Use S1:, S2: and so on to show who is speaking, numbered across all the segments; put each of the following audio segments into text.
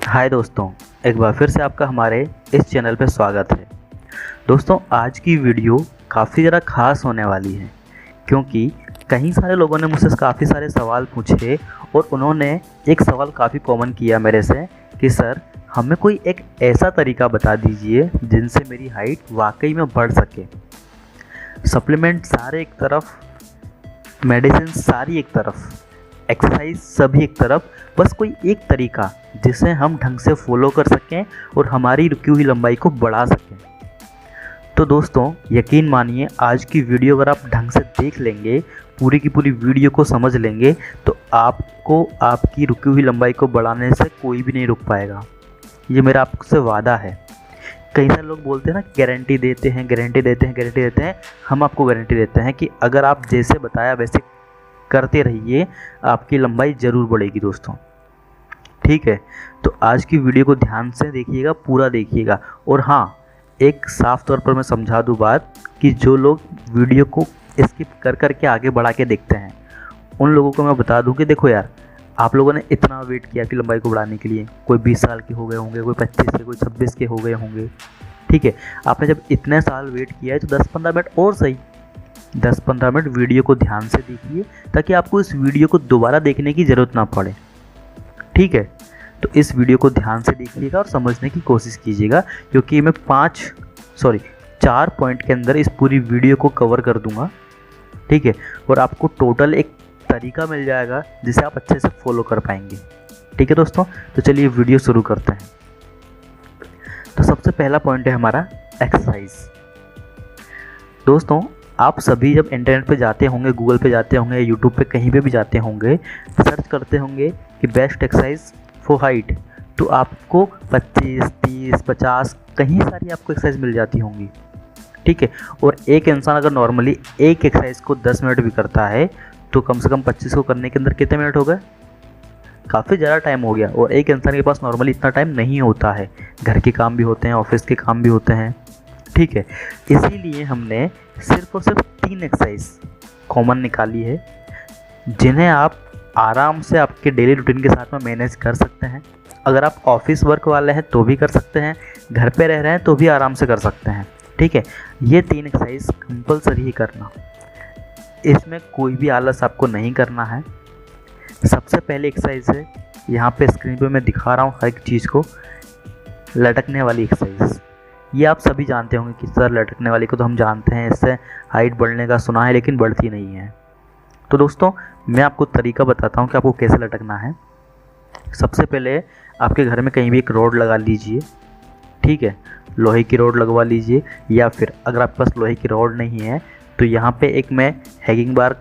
S1: हाय दोस्तों, एक बार फिर से आपका हमारे इस चैनल पे स्वागत है। दोस्तों, आज की वीडियो काफ़ी ज़्यादा खास होने वाली है क्योंकि कई सारे लोगों ने मुझसे काफ़ी सारे सवाल पूछे और उन्होंने एक सवाल काफ़ी कॉमन किया मेरे से कि सर हमें कोई एक ऐसा तरीका बता दीजिए जिनसे मेरी हाइट वाकई में बढ़ सके। सप्लीमेंट सारे एक तरफ, मेडिसिन सारी एक तरफ, एक्सरसाइज सभी एक तरफ, बस कोई एक तरीका जिसे हम ढंग से फॉलो कर सकें और हमारी रुकी हुई लंबाई को बढ़ा सकें। तो दोस्तों, यकीन मानिए आज की वीडियो अगर आप ढंग से देख लेंगे, पूरी की पूरी वीडियो को समझ लेंगे, तो आपको आपकी रुकी हुई लंबाई को बढ़ाने से कोई भी नहीं रुक पाएगा। ये मेरा आपसे वादा है। कई सारे लोग बोलते हैं ना, गारंटी देते हैं, गारंटी देते हैं, गारंटी देते हैं। हम आपको गारंटी देते हैं कि अगर आप जैसे बताया वैसे करते रहिए, आपकी लंबाई ज़रूर बढ़ेगी दोस्तों। ठीक है, तो आज की वीडियो को ध्यान से देखिएगा, पूरा देखिएगा। और हाँ, एक साफ तौर पर मैं समझा दूँ बात कि जो लोग वीडियो को स्किप कर कर के आगे बढ़ा के देखते हैं, उन लोगों को मैं बता दूं कि देखो यार, आप लोगों ने इतना वेट किया कि लंबाई को बढ़ाने के लिए, कोई 20 साल के हो गए होंगे, कोई 25 के, कोई 26 के हो गए होंगे। ठीक है, आपने जब इतने साल वेट किया है तो 10-15 मिनट और सही, 10-15 मिनट वीडियो को ध्यान से देखिए ताकि आपको इस वीडियो को दोबारा देखने की ज़रूरत ना पड़े। ठीक है, तो इस वीडियो को ध्यान से देखिएगा और समझने की कोशिश कीजिएगा क्योंकि मैं 4 पॉइंट के अंदर इस पूरी वीडियो को कवर कर दूंगा। ठीक है, और आपको टोटल एक तरीका मिल जाएगा जिसे आप अच्छे से फॉलो कर पाएंगे। ठीक है दोस्तों, तो चलिए वीडियो शुरू करते हैं। तो सबसे पहला पॉइंट है हमारा एक्सरसाइज। दोस्तों, आप सभी जब इंटरनेट पे जाते होंगे, गूगल पे जाते होंगे, यूट्यूब पे कहीं पे भी जाते होंगे, सर्च करते होंगे कि बेस्ट एक्सरसाइज फॉर हाइट, तो आपको 25, 30, 50 कहीं सारी आपको एक्सरसाइज मिल जाती होंगी। ठीक है, और एक इंसान अगर नॉर्मली एक एक्सरसाइज को 10 मिनट भी करता है तो कम से कम 25 को करने के अंदर कितने मिनट हो गए? काफ़ी ज़्यादा टाइम हो गया। और एक इंसान के पास नॉर्मली इतना टाइम नहीं होता है, घर के काम भी होते हैं, ऑफिस के काम भी होते हैं। ठीक है, इसीलिए हमने सिर्फ और सिर्फ 3 एक्सरसाइज कॉमन निकाली है जिन्हें आप आराम से आपके डेली रूटीन के साथ में मैनेज कर सकते हैं। अगर आप ऑफिस वर्क वाले हैं तो भी कर सकते हैं, घर पे रह रहे हैं तो भी आराम से कर सकते हैं। ठीक है, ये 3 एक्सरसाइज कंपलसरी ही करना, इसमें कोई भी आलस आपको नहीं करना है। सबसे पहले एक्सरसाइज है, यहाँ पे स्क्रीन पे मैं दिखा रहा हूँ हर एक चीज़ को, लटकने वाली एक्सरसाइज। ये आप सभी जानते होंगे कि सर लटकने वाली को तो हम जानते हैं, इससे हाइट बढ़ने का सुना है लेकिन बढ़ती नहीं है। तो दोस्तों, मैं आपको तरीका बताता हूँ कि आपको कैसे लटकना है। सबसे पहले आपके घर में कहीं भी एक रॉड लगा लीजिए। ठीक है, लोहे की रॉड लगवा लीजिए, या फिर अगर आपके पास लोहे की रॉड नहीं है तो यहाँ पे एक मैं हैगिंग बार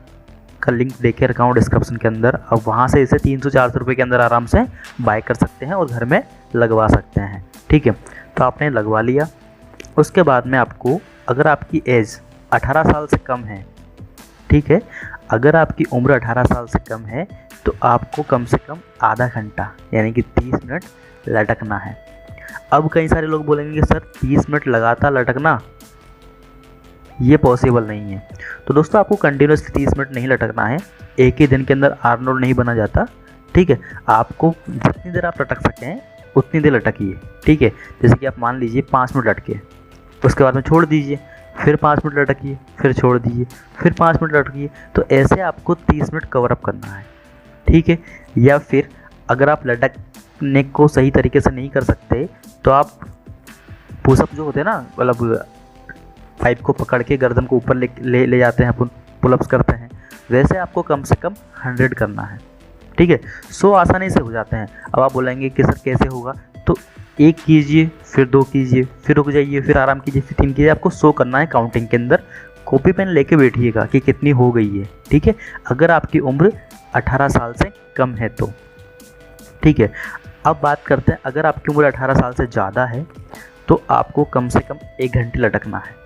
S1: का लिंक दे के रखा हूँ डिस्क्रिप्शन के अंदर। अब वहाँ से इसे 300-400 रुपये के अंदर आराम से बाय कर सकते हैं और घर में लगवा सकते हैं। ठीक है, तो आपने लगवा लिया। उसके बाद में आपको, अगर आपकी एज 18 साल से कम है, ठीक है, अगर आपकी उम्र 18 साल से कम है तो आपको कम से कम आधा घंटा यानी कि 30 मिनट लटकना है। अब कई सारे लोग बोलेंगे सर 30 मिनट लगातार लटकना ये पॉसिबल नहीं है। तो दोस्तों, आपको कंटिन्यूसली 30 मिनट नहीं लटकना है, एक ही दिन के अंदर आर्नोल्ड नहीं बना जाता। ठीक है, आपको जितनी देर आप लटक सकें उतनी देर लटकिए। ठीक है, जैसे कि आप मान लीजिए 5 मिनट लटके, उसके बाद में छोड़ दीजिए, फिर 5 मिनट लटकिए, फिर छोड़ दीजिए, फिर 5 मिनट लटकिए। तो ऐसे आपको 30 मिनट कवर अप करना है। ठीक है, या फिर अगर आप लटकने को सही तरीके से नहीं कर सकते तो आप पुशअप जो होते हैं ना, मतलब पाइप को पकड़ के गर्दन को ऊपर ले जाते हैं, अपन पुलअप्स करते हैं, वैसे आपको कम से कम 100 करना है। ठीक है, 100 आसानी से हो जाते हैं। अब आप बोलेंगे कि सर कैसे होगा, तो 1 कीजिए, फिर 2 कीजिए, फिर रुक जाइए, फिर आराम कीजिए, फिर 3 कीजिए। आपको 100 करना है काउंटिंग के अंदर। कॉपी पेन लेके बैठिएगा कि कितनी हो गई है। ठीक है, अगर आपकी उम्र 18 साल से कम है तो। ठीक है, अब बात करते हैं, अगर आपकी उम्र 18 साल से ज़्यादा है तो आपको कम से कम 1 घंटे लटकना है।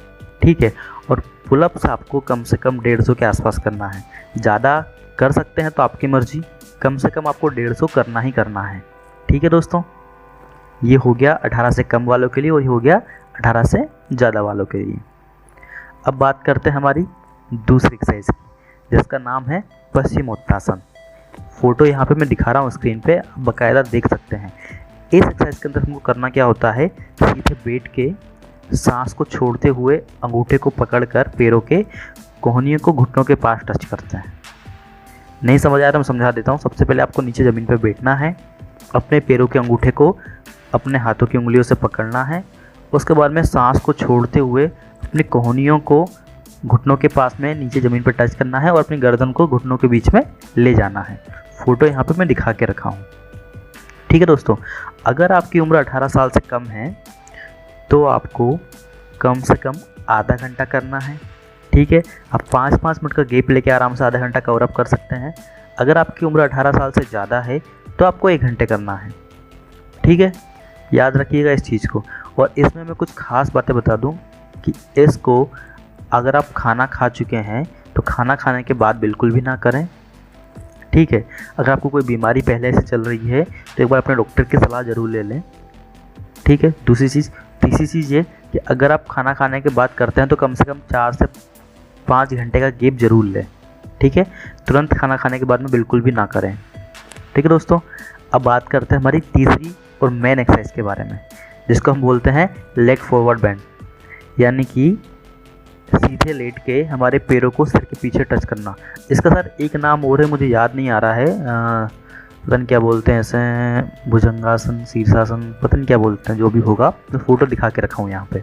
S1: ठीक है, और पुलअप्स आपको कम से कम 150 के आसपास करना है। ज़्यादा कर सकते हैं तो आपकी मर्जी, कम से कम आपको 150 करना ही करना है। ठीक है दोस्तों, ये हो गया 18 से कम वालों के लिए और ये हो गया 18 से ज़्यादा वालों के लिए। अब बात करते हैं हमारी दूसरी एक्सरसाइज की, जिसका नाम है पश्चिमोत्तासन। फ़ोटो यहाँ पे मैं दिखा रहा हूँ स्क्रीन पे, आप बाकायदा देख सकते हैं। इस एक्सरसाइज के अंदर हमको करना क्या होता है, सीधे बैठ के सांस को छोड़ते हुए अंगूठे को पकड़कर पैरों के कोहनियों को घुटनों के पास टच करते हैं। नहीं समझ आया तो मैं समझा देता हूँ। सबसे पहले आपको नीचे ज़मीन पर बैठना है, अपने पैरों के अंगूठे को अपने हाथों की उंगलियों से पकड़ना है। उसके बाद में सांस को छोड़ते हुए अपनी कोहनियों को घुटनों के पास में नीचे ज़मीन पर टच करना है और अपनी गर्दन को घुटनों के बीच में ले जाना है। फ़ोटो यहाँ पे मैं दिखा के रखा हूँ। ठीक है दोस्तों, अगर आपकी उम्र 18 साल से कम है तो आपको कम से कम आधा घंटा करना है। ठीक है, आप 5-5 मिनट का गैप लेके आराम से आधा घंटा कवर अप कर सकते हैं। अगर आपकी उम्र 18 साल से ज़्यादा है तो आपको 1 घंटे करना है। ठीक है, याद रखिएगा इस चीज़ को। और इसमें मैं कुछ खास बातें बता दूं कि इसको अगर आप खाना खा चुके हैं तो खाना खाने के बाद बिल्कुल भी ना करें। ठीक है, अगर आपको कोई बीमारी पहले से चल रही है तो एक बार अपने डॉक्टर की सलाह ज़रूर ले लें। ठीक है, तीसरी चीज़ ये कि अगर आप खाना खाने के बाद करते हैं तो कम से कम 4 से 5 घंटे का गैप ज़रूर लें। ठीक है, तुरंत खाना खाने के बाद में बिल्कुल भी ना करें। ठीक है दोस्तों, अब बात करते हैं हमारी तीसरी और मेन एक्सरसाइज के बारे में, जिसको हम बोलते हैं लेग फॉरवर्ड बेंड, यानी कि सीधे लेट के हमारे पैरों को सिर के पीछे टच करना। इसका सर एक नाम और है, मुझे याद नहीं आ रहा है, पता नहीं क्या बोलते हैं ऐसे, भुजंगासन, शीर्षासन, पता नहीं क्या बोलते हैं, जो भी होगा तो फ़ोटो दिखा के रखा हूँ यहाँ पे।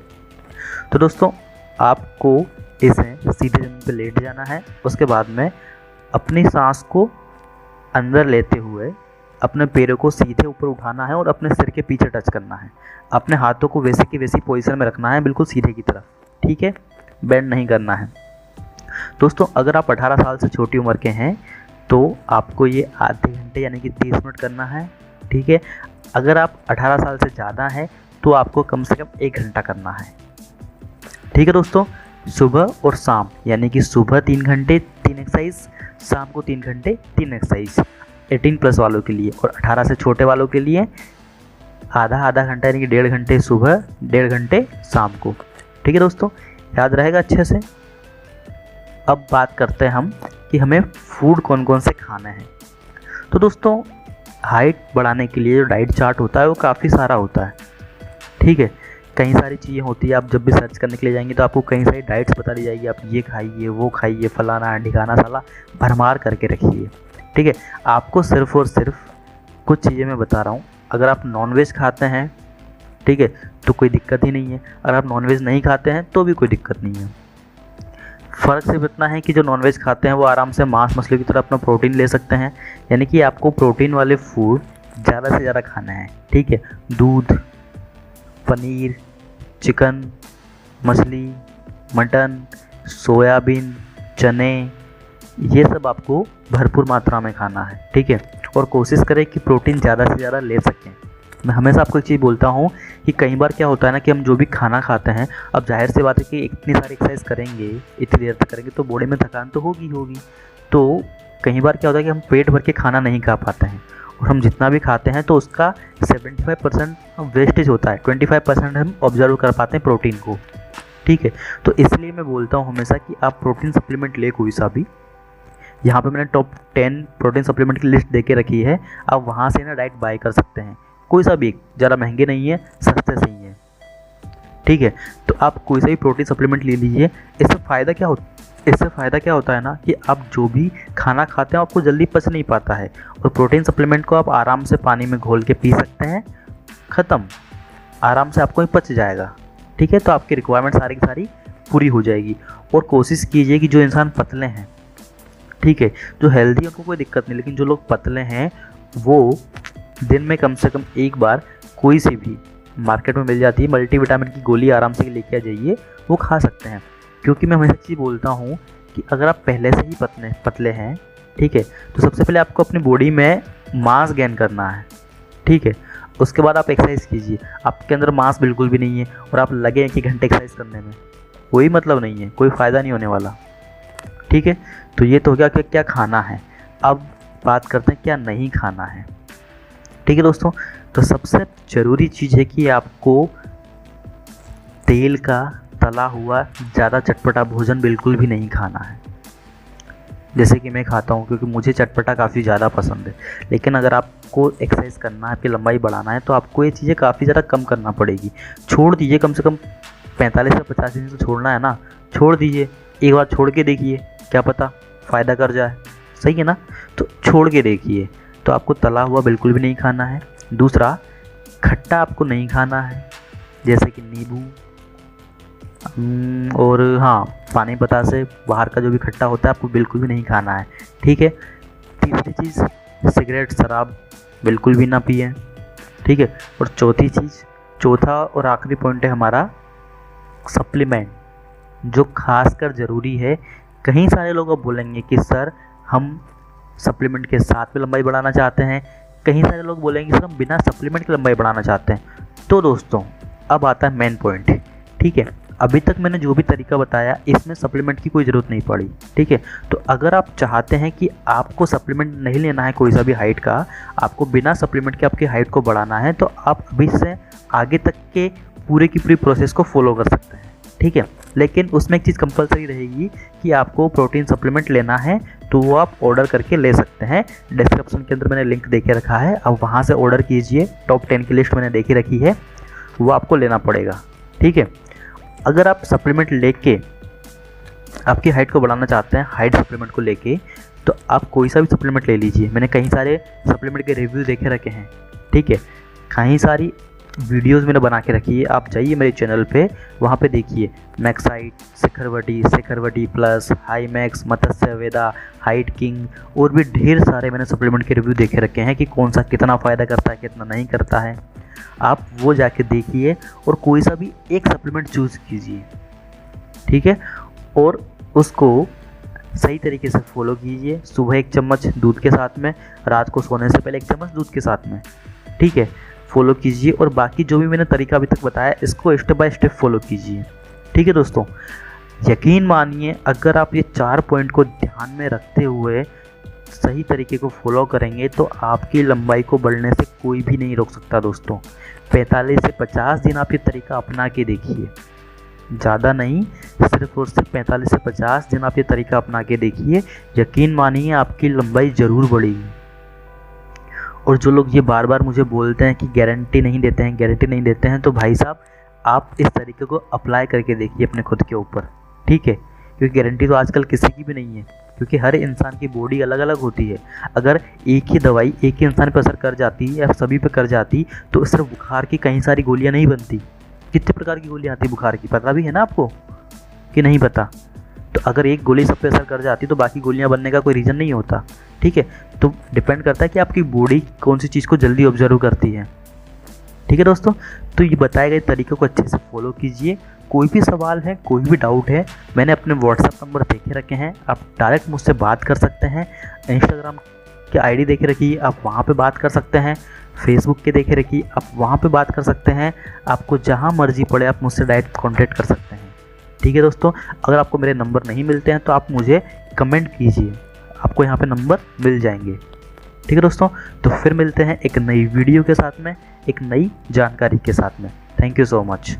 S1: तो दोस्तों, आपको इसे सीधे ज़मीन पे लेट जाना है। उसके बाद में अपनी सांस को अंदर लेते हुए अपने पैरों को सीधे ऊपर उठाना है और अपने सिर के पीछे टच करना है। अपने हाथों को वैसे की वैसी पोजीशन में रखना है, बिल्कुल सीधे की तरफ। ठीक है, बेंड नहीं करना है। दोस्तों, अगर आप 18 साल से छोटी उम्र के हैं तो आपको ये आधे घंटे यानी कि 30 मिनट करना है। ठीक है, अगर आप 18 साल से ज़्यादा हैं तो आपको कम से कम 1 घंटा करना है। ठीक है दोस्तों, सुबह और शाम, यानी कि सुबह 3 घंटे 3 एक्सरसाइज, शाम को 3 घंटे 3 एक्सरसाइज 18+ वालों के लिए, और 18 से छोटे वालों के लिए आधा घंटा यानी कि 1.5 घंटे सुबह, 1.5 घंटे शाम को। ठीक है दोस्तों, याद रहेगा अच्छे से। अब बात करते हैं हम कि हमें फूड कौन कौन से खाने हैं। तो दोस्तों, हाइट बढ़ाने के लिए जो डाइट चार्ट होता है वो काफ़ी सारा होता है। ठीक है, कई सारी चीज़ें होती है। आप जब भी सर्च करने के लिए जाएंगे तो आपको कई सारी डाइट्स बता दी जाएगी, आप ये खाइए, वो खाइए, फलाना ढिकाना साला भरमार करके रखिए। ठीक है, आपको सिर्फ़ और सिर्फ कुछ चीज़ें मैं बता रहा हूँ। अगर आप नॉनवेज खाते हैं, ठीक है, तो कोई दिक्कत ही नहीं है। अगर आप नॉनवेज नहीं खाते हैं तो भी कोई दिक्कत नहीं है। फ़र्क सिर्फ इतना है कि जो नॉनवेज खाते हैं वो आराम से मांस मछली की तरह अपना प्रोटीन ले सकते हैं, यानी कि आपको प्रोटीन वाले फूड ज़्यादा से ज़्यादा खाना है। ठीक है, दूध, पनीर, चिकन, मछली, मटन, सोयाबीन, चने, ये सब आपको भरपूर मात्रा में खाना है। ठीक है, और कोशिश करें कि प्रोटीन ज़्यादा से ज़्यादा ले सकें। मैं हमेशा आपको एक चीज़ बोलता हूँ कि कई बार क्या होता है ना कि हम जो भी खाना खाते हैं, अब जाहिर सी बात है कि इतनी सारी एक्सरसाइज करेंगे, इतनी देर तक करेंगे तो बॉडी में थकान तो होगी। तो कई बार क्या होता है कि हम पेट भर के खाना नहीं खा पाते हैं, और हम जितना भी खाते हैं तो उसका 75% वेस्टेज होता है, 25% हम ऑब्जर्व कर पाते हैं प्रोटीन को। ठीक है, तो इसलिए मैं बोलता हूँ हमेशा कि आप प्रोटीन सप्लीमेंट ले कोई सा भी। यहाँ पे मैंने टॉप 10 प्रोटीन सप्लीमेंट की लिस्ट दे के रखी है, आप वहाँ से ना डाइट बाय कर सकते हैं। कोई सा भी, ज़्यादा महंगे नहीं है, सस्ते से ही है। ठीक है, तो आप कोई सा भी प्रोटीन सप्लीमेंट ले लीजिए। इससे फ़ायदा क्या होता है ना कि आप जो भी खाना खाते हैं आपको जल्दी पच नहीं पाता है, और प्रोटीन सप्लीमेंट को आप आराम से पानी में घोल के पी सकते हैं, ख़त्म, आराम से आपको ही पच जाएगा। ठीक है, तो आपकी रिक्वायरमेंट सारी की सारी पूरी हो जाएगी। और कोशिश कीजिए कि जो इंसान पतले हैं, ठीक है, जो हेल्दी है उनको कोई दिक्कत नहीं, लेकिन जो लोग पतले हैं वो दिन में कम से कम एक बार कोई सी भी मार्केट में मिल जाती है मल्टीविटामिन की गोली, आराम से लेके आ जाइए, वो खा सकते हैं। क्योंकि मैं हमेशा चीज़ बोलता हूँ कि अगर आप पहले से ही पतले हैं, ठीक है, तो सबसे पहले आपको अपनी बॉडी में मास गेन करना है। ठीक है, उसके बाद आप एक्सरसाइज कीजिए। आपके अंदर मास बिल्कुल भी नहीं है और आप लगे 1 घंटे एक्सरसाइज करने में, कोई मतलब नहीं है, कोई फ़ायदा नहीं होने वाला। ठीक है, तो ये तो हो गया कि क्या खाना है। अब बात करते हैं क्या नहीं खाना है। ठीक है दोस्तों, तो सबसे ज़रूरी चीज़ है कि आपको तेल का तला हुआ ज़्यादा चटपटा भोजन बिल्कुल भी नहीं खाना है। जैसे कि मैं खाता हूँ, क्योंकि मुझे चटपटा काफ़ी ज़्यादा पसंद है। लेकिन अगर आपको एक्सरसाइज करना है, आपकी लंबाई बढ़ाना है, तो आपको ये चीज़ें काफ़ी ज़्यादा कम करना पड़ेगी। छोड़ दीजिए, कम से कम 45 से 50 दिन तो छोड़ना है ना, छोड़ दीजिए। एक बार छोड़ के देखिए, क्या पता फ़ायदा कर जाए, सही है ना। तो छोड़ के देखिए। तो आपको तला हुआ बिल्कुल भी नहीं खाना है। दूसरा, खट्टा आपको नहीं खाना है, जैसे कि नींबू और हाँ, पानी बतासे बाहर का जो भी खट्टा होता है आपको बिल्कुल भी नहीं खाना है, ठीक है। तीसरी चीज़, सिगरेट शराब बिल्कुल भी ना पिए, ठीक है। और चौथी चीज़, चौथा और आखिरी पॉइंट है हमारा सप्लीमेंट, जो खासकर ज़रूरी है। कई सारे लोग अब बोलेंगे कि सर हम सप्लीमेंट के साथ में लंबाई बढ़ाना चाहते हैं, कई सारे लोग बोलेंगे सर हम बिना सप्लीमेंट की लंबाई बढ़ाना चाहते हैं। तो दोस्तों अब आता है मेन पॉइंट, ठीक है। अभी तक मैंने जो भी तरीका बताया इसमें सप्लीमेंट की कोई ज़रूरत नहीं पड़ी, ठीक है। तो अगर आप चाहते हैं कि आपको सप्लीमेंट नहीं लेना है कोई सा भी हाइट का, आपको बिना सप्लीमेंट के आपकी हाइट को बढ़ाना है, तो आप अभी से आगे तक के पूरे की पूरी प्रोसेस को फॉलो कर सकते हैं, ठीक है। लेकिन उसमें एक चीज़ कंपलसरी रहेगी कि आपको प्रोटीन सप्लीमेंट लेना है, तो वो आप ऑर्डर करके ले सकते हैं। डिस्क्रिप्शन के अंदर मैंने लिंक देके रखा है, अब वहाँ से ऑर्डर कीजिए। टॉप 10 की लिस्ट मैंने देखी रखी है, वो आपको लेना पड़ेगा, ठीक है। अगर आप सप्लीमेंट लेके आपकी हाइट को बढ़ाना चाहते हैं, हाइट सप्लीमेंट को लेके, तो आप कोई सा भी सप्लीमेंट ले लीजिए। मैंने कई सारे सप्लीमेंट के रिव्यू देखे रखे हैं, ठीक है। कई सारी वीडियोस मैंने बना के रखी है, आप जाइए मेरे चैनल पे, वहाँ पे देखिए। मैक्साइट, शिखरवटी प्लस, हाई मैक्स, मत्स्य वेदा, हाइट किंग और भी ढेर सारे मैंने सप्लीमेंट के रिव्यू देखे रखे हैं कि कौन सा कितना फ़ायदा करता है, कितना नहीं करता है। आप वो जाके देखिए और कोई सा भी एक सप्लीमेंट चूज़ कीजिए, ठीक है। और उसको सही तरीके से फॉलो कीजिए। सुबह 1 चम्मच दूध के साथ में, रात को सोने से पहले 1 चम्मच दूध के साथ में, ठीक है, फॉलो कीजिए। और बाकी जो भी मैंने तरीका अभी तक बताया इसको स्टेप बाय स्टेप फॉलो कीजिए, ठीक है दोस्तों। यकीन मानिए, अगर आप ये 4 पॉइंट को ध्यान में रखते हुए सही तरीके को फॉलो करेंगे तो आपकी लंबाई को बढ़ने से कोई भी नहीं रोक सकता दोस्तों। 45 से 50 दिन आप ये तरीका अपना के देखिए, ज़्यादा नहीं, सिर्फ और सिर्फ 45 से 50 दिन आप ये तरीका अपना के देखिए। यकीन मानिए आपकी लंबाई ज़रूर बढ़ेगी। और जो लोग ये बार बार मुझे बोलते हैं कि गारंटी नहीं देते हैं, तो भाई साहब आप इस तरीके को अप्लाई करके देखिए अपने खुद के ऊपर, ठीक है। क्योंकि गारंटी तो आजकल किसी की भी नहीं है, क्योंकि हर इंसान की बॉडी अलग अलग होती है। अगर एक ही दवाई एक ही इंसान पर असर कर जाती या सभी पे कर जाती, तो सिर्फ बुखार की कई सारी गोलियां नहीं बनती। कितने प्रकार की गोलियां आती बुखार की, पता भी है ना आपको कि नहीं पता? तो अगर एक गोली सब पे असर कर जाती तो बाकी गोलियां बनने का कोई रीज़न नहीं होता, ठीक है। तो डिपेंड करता है कि आपकी बॉडी कौन सी चीज़ को जल्दी ऑब्जर्व करती है, ठीक है दोस्तों। तो ये बताए गए तरीक़ों को अच्छे से फॉलो कीजिए। कोई भी सवाल है, कोई भी डाउट है, मैंने अपने व्हाट्सएप नंबर देखे रखे हैं, आप डायरेक्ट मुझसे बात कर सकते हैं। इंस्टाग्राम की आईडी देखे रखी है, आप वहाँ पे बात कर सकते हैं। फेसबुक के देखे रखी, आप वहाँ पे बात कर सकते हैं। आपको जहाँ मर्जी पड़े आप मुझसे डायरेक्ट कॉन्टैक्ट कर सकते हैं, ठीक है दोस्तों। अगर आपको मेरे नंबर नहीं मिलते हैं तो आप मुझे कमेंट कीजिए, आपको यहाँ पे नंबर मिल जाएंगे, ठीक है दोस्तों। तो फिर मिलते हैं एक नई वीडियो के साथ में, एक नई जानकारी के साथ में। Thank you so much.